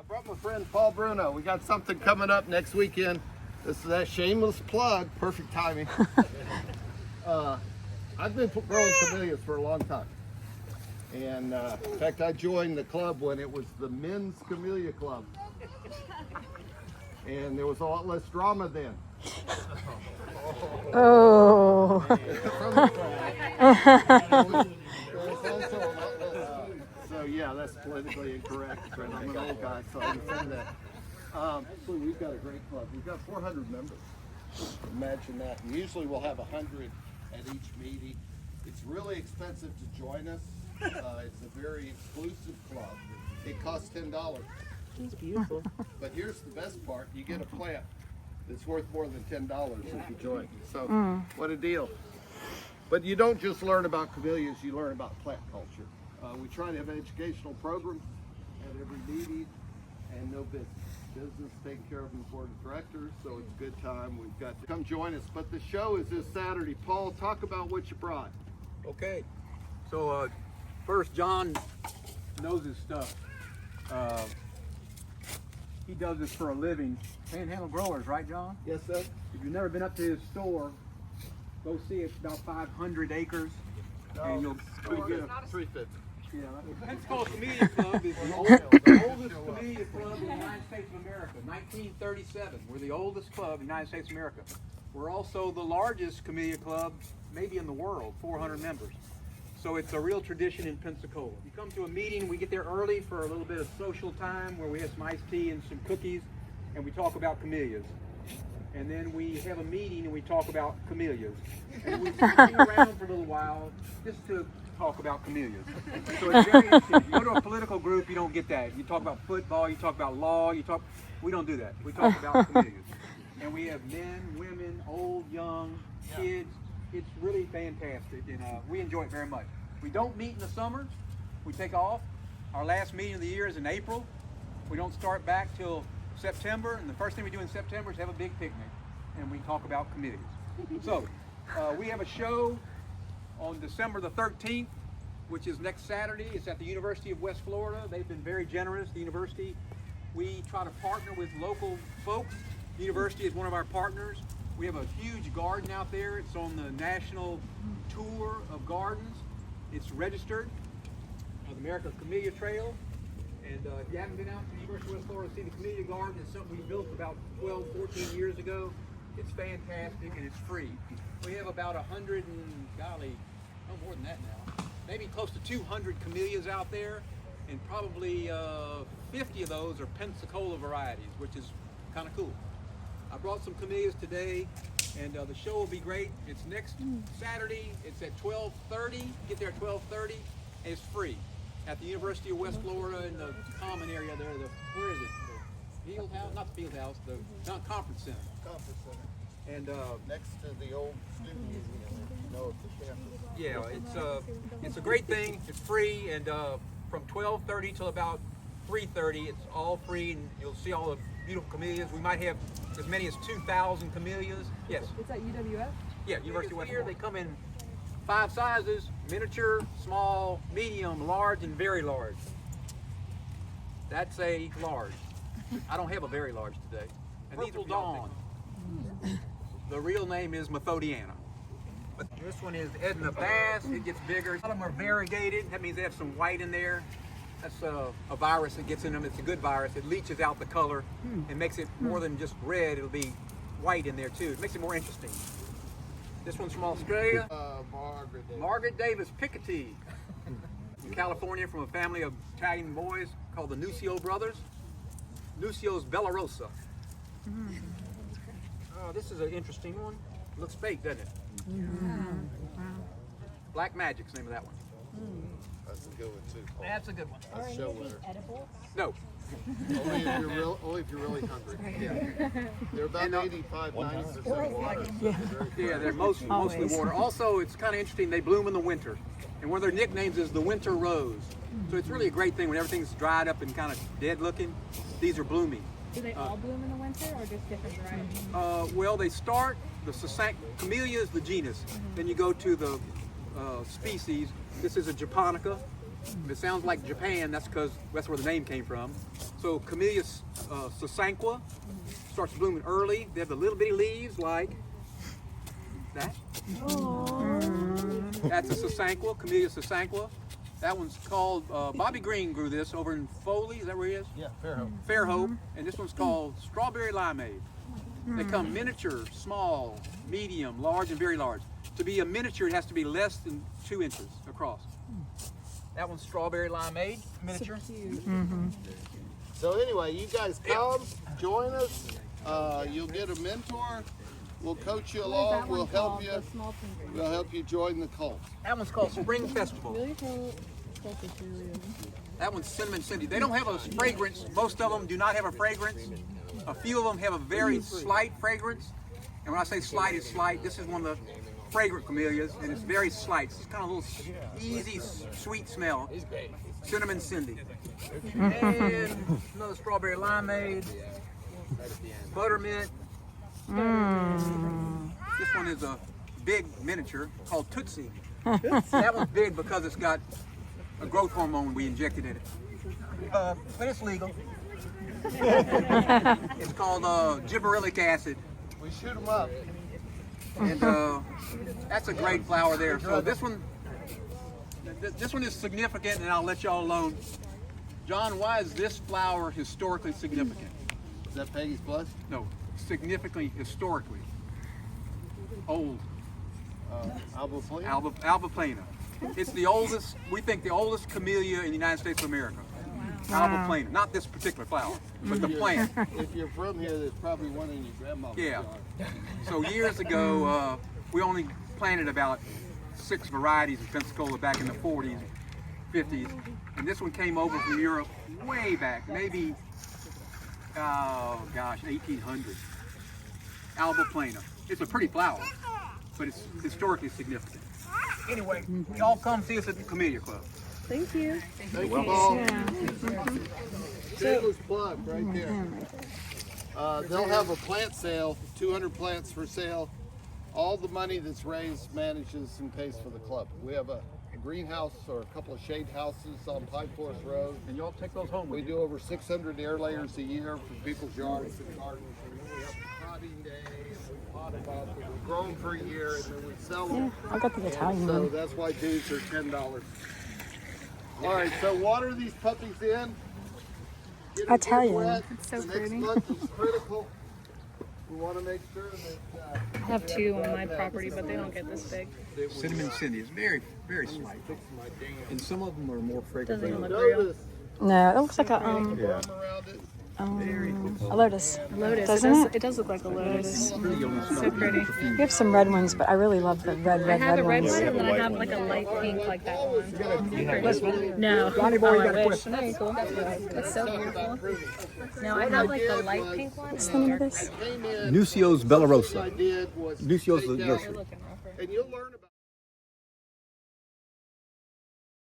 brought my friend Paul Bruno. We got something coming up next weekend. This is that shameless plug. Perfect timing. I've been growing camellias for a long time. And in fact, I joined the club when it was the Men's Camellia Club. And there was a lot less drama then. Oh. So yeah, that's politically incorrect. I'm an old guy, so I can say that. Actually, we've got a great club. We've got 400 members. Imagine that. And usually we'll have 100 at each meeting. It's really expensive to join us. It's a very exclusive club. It costs $10. It's beautiful. But here's the best part. You get a plant that's worth more than $10 if you join. So what a deal. But you don't just learn about camellias, you learn about plant culture. We try to have an educational program at every meeting, and no business. Business taken care of in the board of directors, so it's a good time. We've got to come join us. But the show is this Saturday. Paul, talk about what you brought. Okay, so first, John knows his stuff. He does this for a living. Panhandle growers, right, John? Yes, sir. If you've never been up to his store, go see. It's about 500 acres, and you'll get a 350. Yeah, Pensacola Camellia Club is the oldest camellia club in the United States of America. 1937. We're the oldest club in the United States of America. We're also the largest camellia club, maybe in the world, 400 members. So it's a real tradition in Pensacola. You come to a meeting, we get there early for a little bit of social time where we have some iced tea and some cookies, and we talk about camellias. And then we have a meeting and we talk about camellias. And we hang around for a little while just to talk about camellias. So it's very interesting. You go to a political group, you don't get that. You talk about football, you talk about law, we don't do that. We talk about camellias. And we have men, women, old, young, kids. It's really fantastic, and we enjoy it very much. We don't meet in the summer. We take off. Our last meeting of the year is in April. We don't start back till September, and the first thing we do in September is have a big picnic, and we talk about camellias. So we have a show on December the 13th, which is next Saturday. It's at the University of West Florida. They've been very generous, the university. We try to partner with local folks. The university is one of our partners. We have a huge garden out there. It's on the national tour of gardens. It's registered, the America's Camellia Trail. And if you haven't been out to the University of West Florida to see the Camellia Garden, it's something we built about 12, 14 years ago. It's fantastic and it's free. We have about 100 and, golly, no more than that now, maybe close to 200 camellias out there, and probably 50 of those are Pensacola varieties, which is kind of cool. I brought some camellias today, and the show will be great. It's next Saturday. It's at 12:30. Get there at 12:30, and it's free at the University of West Florida in the common area there. Where is it? The field house? Not the field house. The conference center. Conference center. And next to the old student museum, you know, it's the campus. yeah, it's a great thing. It's free, and from 12:30 till about 3:30, it's all free, and you'll see all the beautiful camellias. We might have as many as 2,000 camellias. Yes. Is that UWF? Yeah, University of West Florida. They come in 5 sizes: miniature, small, medium, large, and very large. That's a large. I don't have a very large today. And Purple Dawn. The real name is Methodiana. But this one is Edna Bass. It gets bigger. A lot of them are variegated. That means they have some white in there. That's a virus that gets in them. It's a good virus. It leaches out the color and makes it more than just red. It'll be white in there too. It makes it more interesting. This one's from Australia. Margaret Davis Piketty. From California, from a family of Italian boys called the Nuccio brothers. Nuccio's Bellarosa. This is an interesting one. Looks fake, doesn't it? Black Magic's the name of that one. That's a good one too, Paul. That's a good one. That's show winner. Edible? No. Only if you're really hungry. Yeah. They're about 85–90% water. Yeah, they're mostly water. Also, it's kind of interesting. They bloom in the winter, and one of their nicknames is the Winter Rose. So it's really a great thing when everything's dried up and kind of dead looking. These are blooming. Do they all bloom in the winter, or just different varieties? Well, they start the Camellia is the genus. Then you go to the species. This is a japonica. If it sounds like Japan, that's because that's where the name came from. So Camellia sasanqua starts blooming early. They have the little bitty leaves like that. That's a sasanqua, Camellia sasanqua. That one's called, Bobby Green grew this over in Foley, is that where he is? Yeah, Fairhope. Fairhope, and this one's called Strawberry Limeade. They come miniature, small, medium, large, and very large. To be a miniature, it has to be less than 2 inches across. That one's Strawberry Limeade, miniature. So anyway, you guys come, join us. You'll get a mentor. We'll coach you along. We'll help you. We'll help you join the cult. That one's called Spring Festival. That one's Cinnamon Cindy. They don't have a fragrance. Most of them do not have a fragrance. A few of them have a very slight fragrance. And when I say slight, it's slight. This is one of the fragrant camellias, and it's very slight. It's kind of a little easy, sweet smell. Cinnamon Cindy. And another Strawberry Limeade. Buttermint. This one is a big miniature called Tootsie. That one's big because it's got a growth hormone we injected in it. But it's legal. It's called gibberellic acid. We shoot them up. And that's a great flower there. So this one is significant, and I'll let y'all alone. John, why is this flower historically significant? Is that Peggy's blood? No, significantly historically. Old. Alba plana. It's the oldest, we think the oldest camellia in the United States of America. Alba plana. Not this particular flower, but the plant. If you're from here, there's probably one in your grandmother's Yeah. yard. So years ago, we only planted about 6 varieties of Pensacola back in the 40s, 50s. And this one came over from Europe way back, maybe, 1800. Alba plana. It's a pretty flower, but it's historically significant. Anyway, y'all come see us at the Camellia Club. Thank you. Thank you, Paul. Shameless plug right there. They'll have a plant sale, 200 plants for sale. All the money that's raised manages and pays for the club. We have a greenhouse or a couple of shade houses on Pine Forest Road. And y'all take those home We with you. do over 600 air layers a year for people's yards and gardens. And then we have potting days, we pot them up, and we grow them for a year, and then we sell them. I got the Italian So one. that's why dues are $10. All right, so water these puppies in. Get them Italian. wet. It's so The pretty. next month is critical. We want to make sure that I have 2 on my property, but they don't get this big. Cinnamon Cindy is very, very slight. And some of them are more fragrant. Doesn't even look real. notice No, it looks like a arm around it. a lotus. Lotus. Doesn't it? It does look like a lotus. So pretty. We have some red ones, but I really love the red I have a red ones. one, and then I have like a light pink like that one. No. Johnny boy, Oh, you I got a wish. Very cool. That's so beautiful. No, I have like the light pink one. What's the name of this? Came in, Nucio's what I Bellarosa. did was Nucio's take the out- nursery. Looking real pretty. And you'll learn about